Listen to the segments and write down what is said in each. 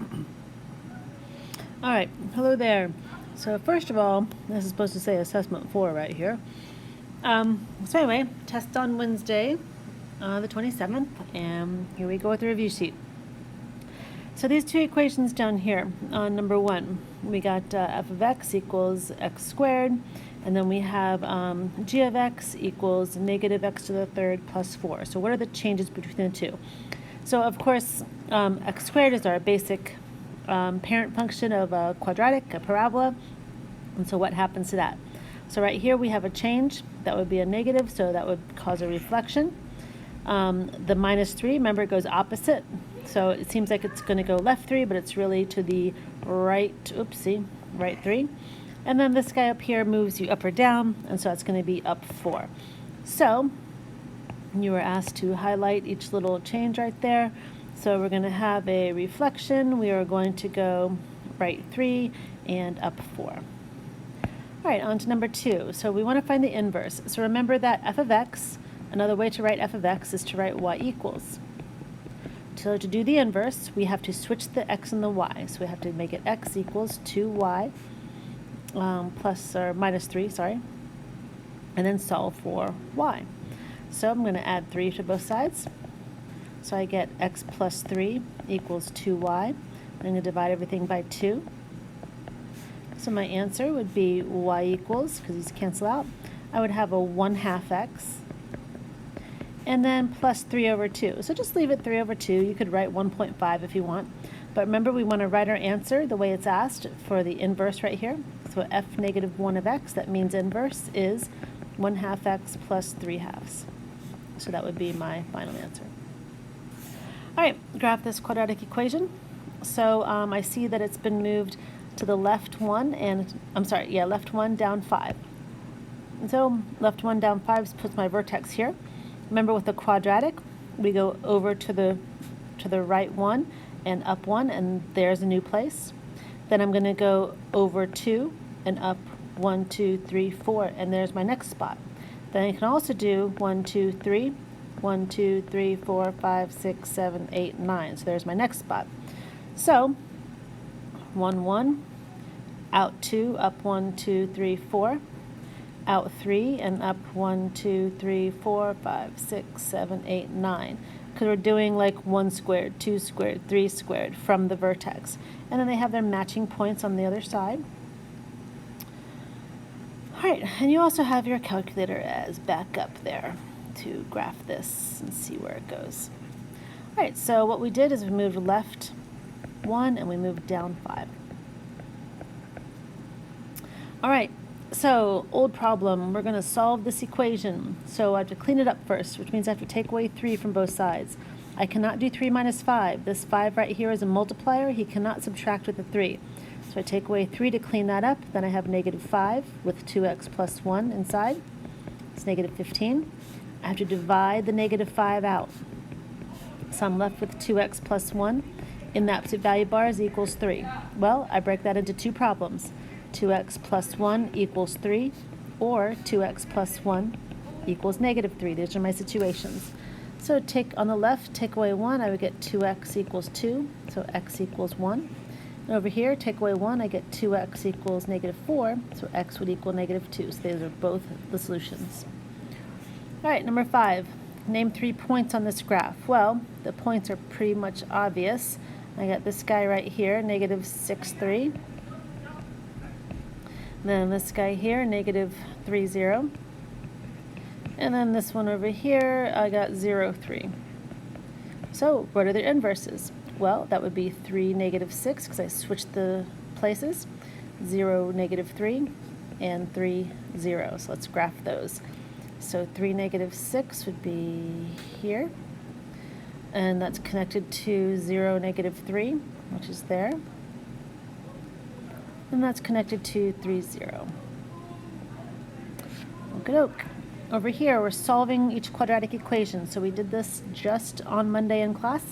All right, hello there. So first of all, this is supposed to say assessment 4 right here. So anyway, test on Wednesday, the 27th, and here we go with the review sheet. So these two equations down here on number 1, we got f of x equals x squared, and then we have g of x equals negative x to the third plus 4. So what are the changes between the two? So of course, x squared is our basic parent function of a quadratic, a parabola. And so what happens to that? So right here we have a change. That would be a negative, so that would cause a reflection. The minus 3, remember, it goes opposite. So it seems like it's going to go left 3, but it's really to the right, right 3. And then this guy up here moves you up or down, and so it's going to be up 4. So you were asked to highlight each little change right there. So we're going to have a reflection. We are going to go right 3 and up 4. All right, on to number 2. So we want to find the inverse. So remember that f of x, another way to write f of x is to write y equals. So to do the inverse, we have to switch the x and the y. So we have to make it x equals 2y plus or minus 3, sorry, and then solve for y. So I'm going to add 3 to both sides. So I get x plus 3 equals 2y. I'm going to divide everything by 2. So my answer would be y equals, because these cancel out, I would have a 1/2 x. And then plus 3 over 2. So just leave it 3 over 2. You could write 1.5 if you want. But remember, we want to write our answer the way it's asked for the inverse right here. So f negative 1 of x, that means inverse is 1/2 x plus 3/2. So that would be my final answer. All right, graph this quadratic equation. So I see that it's been moved to the left 1 and, left 1 down 5. And so left 1 down 5 puts my vertex here. Remember, with the quadratic, we go over to the right 1 and up 1, and there's a new place. Then I'm going to go over 2 and up 1, 2, 3, 4, and there's my next spot. Then I can also do 1, 2, 3, 1, 2, 3, 4, 5, 6, 7, 8, 9. So there's my next spot. So 1, 1, out 2, up 1, 2, 3, 4, out 3, and up 1, 2, 3, 4, 5, 6, 7, 8, 9. Because we're doing like 1 squared, 2 squared, 3 squared from the vertex. And then they have their matching points on the other side. All right, and you also have your calculator as backup there to graph this and see where it goes. All right, so what we did is we moved left 1 and we moved down 5. All right, so old problem, we're going to solve this equation. So I have to clean it up first, which means I have to take away 3 from both sides. I cannot do 3 minus 5. This 5 right here is a multiplier. He cannot subtract with a 3. So I take away 3 to clean that up. Then I have negative 5 with 2x plus 1 inside. It's negative 15. I have to divide the negative 5 out. So I'm left with 2x plus 1 in the absolute value bars equals 3. Well, I break that into 2 problems. 2x plus 1 equals 3, or 2x plus 1 equals negative 3. These are my situations. So take on the left, take away 1, I would get 2x equals 2, so x equals 1. And over here, take away 1, I get 2x equals negative 4, so x would equal negative 2. So these are both the solutions. All right, number 5. Name 3 points on this graph. Well, the points are pretty much obvious. I got this guy right here, negative 6, 3. Then this guy here, negative 3, 0. And then this one over here, I got 0, 3. So what are their inverses? Well, that would be 3, negative 6, because I switched the places. 0, negative 3, and 3, 0. So let's graph those. So 3, negative 6 would be here. And that's connected to 0, negative 3, which is there. And that's connected to 3, 0. Okey-doke. Over here, we're solving each quadratic equation. So we did this just on Monday in class.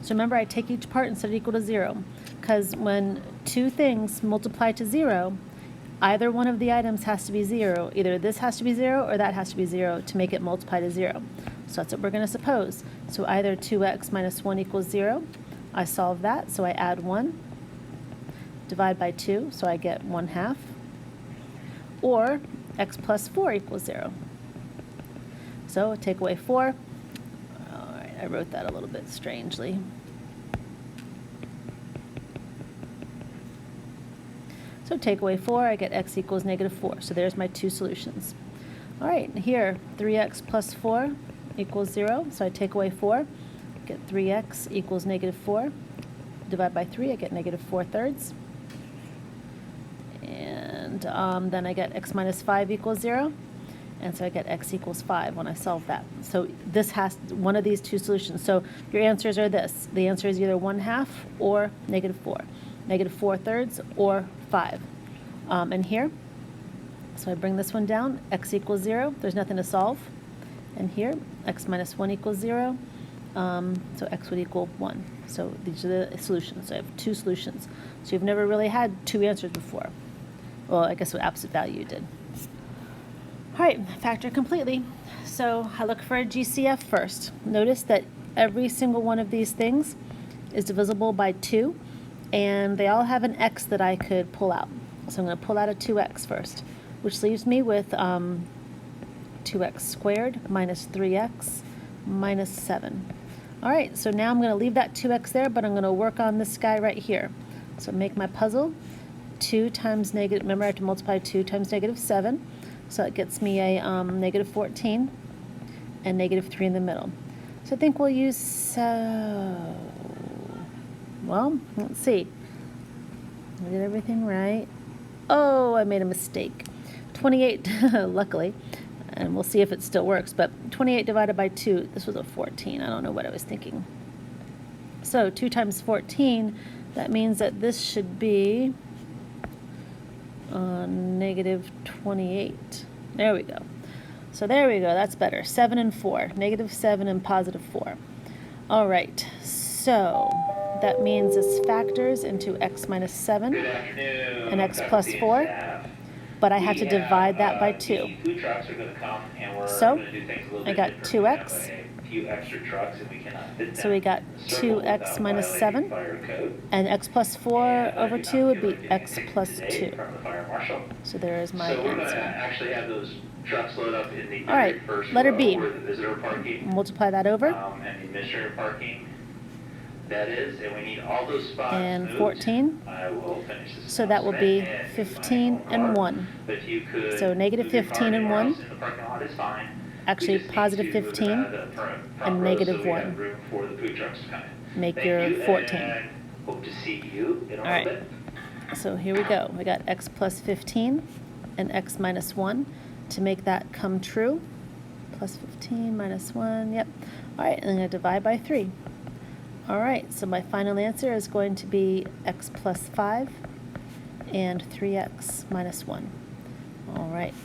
So remember, I take each part and set it equal to 0. Because when 2 things multiply to 0, either one of the items has to be 0. Either this has to be 0 or that has to be 0 to make it multiply to 0. So that's what we're going to suppose. So either 2x minus 1 equals 0, I solve that, so I add 1, divide by 2, so I get 1/2, or x plus 4 equals 0. So take away 4. All right, I wrote that a little bit strangely. So take away 4, I get x equals -4. So there's my two solutions. All right, here, 3x plus 4 equals 0. So I take away 4, get 3x equals -4. Divide by 3, I get -4/3. And then I get x minus 5 equals 0. And so I get x equals 5 when I solve that. So this has one of these two solutions. So your answers are this. The answer is either 1/2 or -4. -4/3 or 5. And here, so I bring this one down, x equals 0. There's nothing to solve. And here, x minus 1 equals 0. So x would equal 1. So these are the solutions. So I have two solutions. So you've never really had two answers before. Well, I guess what absolute value you did. All right, factor completely. So I look for a GCF first. Notice that every single one of these things is divisible by 2, and they all have an x that I could pull out. So I'm going to pull out a 2x first, which leaves me with 2x squared minus 3x minus 7. All right, so now I'm going to leave that 2x there, but I'm going to work on this guy right here. So make my puzzle. 2 times negative, remember I have to multiply 2 times -7. So it gets me a -14 and -3 in the middle. So I think we'll use, well, let's see. I did everything right. Oh, I made a mistake. 28, luckily, and we'll see if it still works, but 28 divided by 2, this was a 14. I don't know what I was thinking. So 2 times 14, that means that this should be -28. There we go. So there we go. That's better. 7 and 4. -7 and +4. All right. So that means this factors into x minus 7 and x plus 4. But I have to divide that by 2. So I got 2x. So we got 2x minus 7, and x plus 4 over 2 would be x plus 2. So there is my answer. All right, letter B. Multiply that over. And 14. So that will be 15 and 1. So -15 and 1. Actually, +15 and -1. Make your 14. All right. So here we go. We got x plus 15 and x minus 1 to make that come true. Plus 15 minus 1. Yep. All right. And I'm going to divide by 3. All right. So my final answer is going to be x plus 5 and 3x minus 1. All right.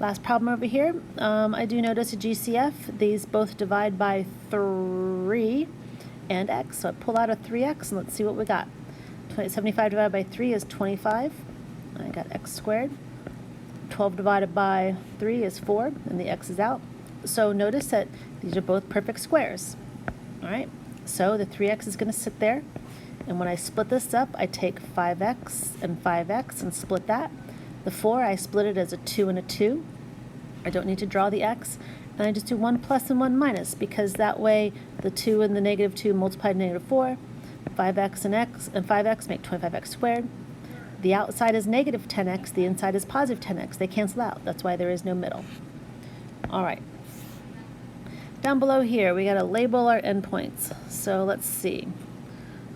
Last problem over here, I do notice a GCF. These both divide by 3 and x. So I pull out a 3x and let's see what we got. 75 divided by 3 is 25. I got x squared. 12 divided by 3 is 4, and the x is out. So notice that these are both perfect squares. All right, so the 3x is going to sit there. And when I split this up, I take 5x and 5x and split that. The 4, I split it as a 2 and a 2. I don't need to draw the x. And I just do 1 plus and 1 minus, because that way the 2 and the -2 multiplied to -4. 5x and x and 5x make 25x squared. The outside is -10x. The inside is +10x. They cancel out. That's why there is no middle. All right. Down below here, we got to label our endpoints. So let's see.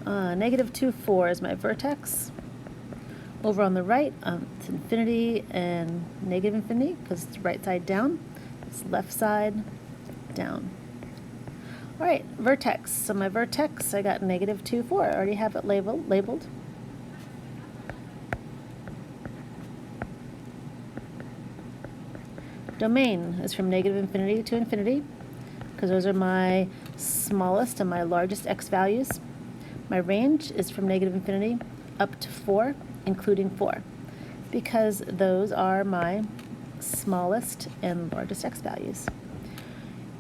-2, 4 is my vertex. Over on the right, it's infinity and negative infinity, because it's right side down. It's left side down. All right, vertex. So my vertex, I got -2, 4. I already have it labeled. Domain is from -infinity to infinity, because those are my smallest and my largest x values. My range is from -infinity up to 4, including 4, because those are my smallest and largest x values.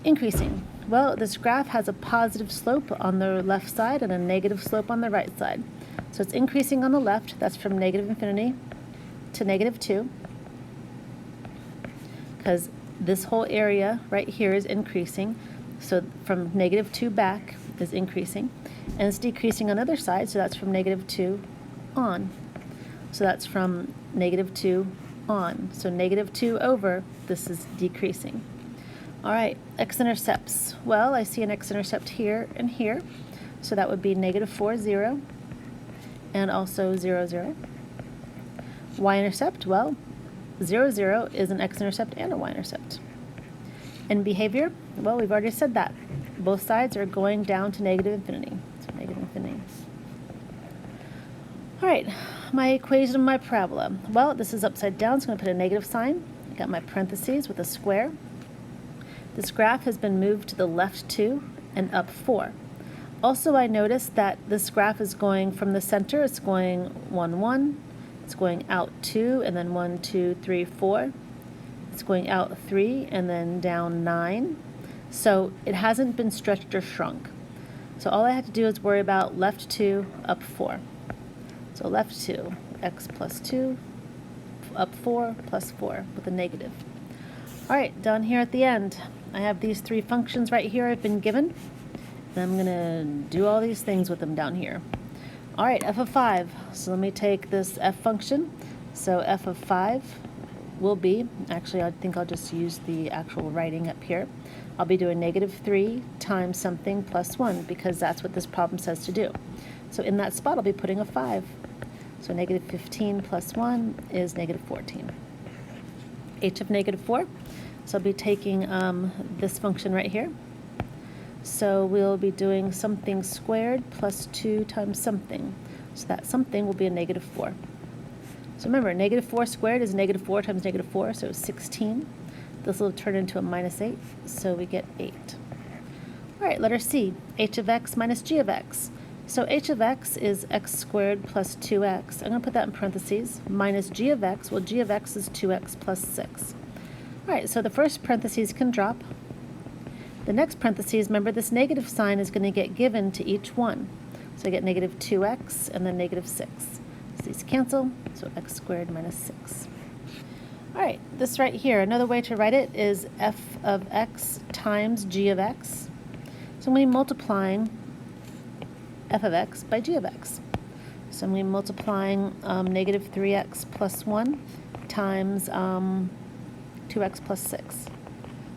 Increasing. Well, this graph has a positive slope on the left side and a negative slope on the right side. So it's increasing on the left, that's from negative infinity to negative 2, because this whole area right here is increasing. So from negative 2 back is increasing. And it's decreasing on the other side, so that's from negative 2 on. So that's from negative 2 on. So negative 2 over, this is decreasing. All right, x-intercepts. Well, I see an x-intercept here and here. So that would be negative 4, 0, and also 0, 0. Y-intercept, well, 0, 0 is an x-intercept and a y-intercept. And behavior, well, we've already said that. Both sides are going down to negative infinity. So negative infinity. All right, my equation of my parabola. Well, this is upside down, so I'm going to put a negative sign. I got my parentheses with a square. This graph has been moved to the left 2 and up 4. Also, I noticed that this graph is going from the center, it's going 1, 1. It's going out 2, and then 1, 2, 3, 4. It's going out 3, and then down 9. So it hasn't been stretched or shrunk. So all I have to do is worry about left 2, up 4. So left 2, x plus 2, up 4, plus 4 with a negative. All right, down here at the end, I have these 3 functions right here I've been given. And I'm going to do all these things with them down here. All right, f of 5. So let me take this f function. So f of 5 will be, actually I think I'll just use the actual writing up here. I'll be doing negative 3 times something plus 1 because that's what this problem says to do. So in that spot I'll be putting a 5. So negative 15 plus 1 is negative 14. H of negative 4. So I'll be taking this function right here. So we'll be doing something squared plus 2 times something. So that something will be a negative 4. So remember, negative 4 squared is negative 4 times negative 4, so 16. This will turn into a minus 8, so we get 8. All right, letter C, h of x minus g of x. So h of x is x squared plus 2x. I'm going to put that in parentheses. Minus g of x, well, g of x is 2x plus 6. All right, so the first parentheses can drop. The next parentheses, remember this negative sign is going to get given to each one. So I get negative 2x and then negative 6. So these cancel, so x squared minus 6. All right, this right here, another way to write it is f of x times g of x. So I'm going to be multiplying f of x by g of x. So I'm going to be multiplying negative 3x plus 1 times 2x plus 6.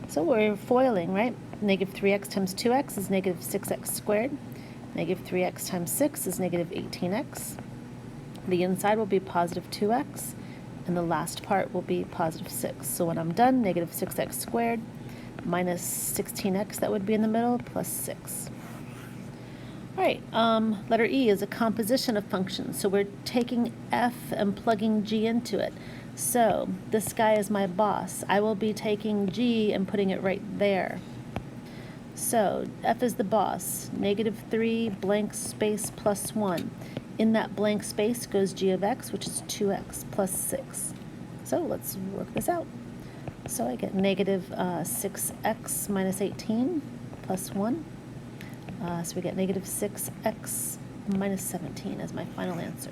So we're foiling, right? Negative 3x times 2x is negative 6x squared. Negative 3x times 6 is negative 18x. The inside will be positive 2x, and the last part will be positive 6. So when I'm done, negative 6x squared minus 16x, that would be in the middle, plus 6. All right, letter E is a composition of functions. So we're taking f and plugging g into it. So this guy is my boss. I will be taking g and putting it right there. So f is the boss, negative 3 blank space plus 1. In that blank space goes g of x, which is 2x plus 6. So let's work this out. So I get negative 6x minus 18 plus 1. So we get negative 6x minus 17 as my final answer.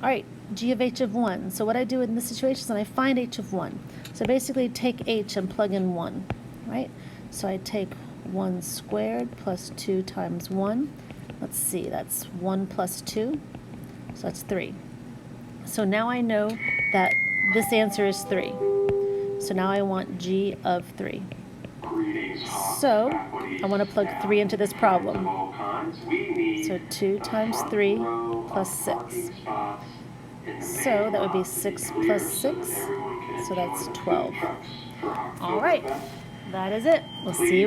All right, g of h of 1. So what I do in this situation is I find h of 1. So basically take h and plug in 1, right? So I take 1 squared plus 2 times 1. Let's see, that's 1 plus 2, so that's 3. So now I know that this answer is 3. So now I want g of 3. So I want to plug 3 into this problem. So 2 times 3 plus 6. So that would be 6 plus 6, so that's 12. All right, that is it. We'll see you.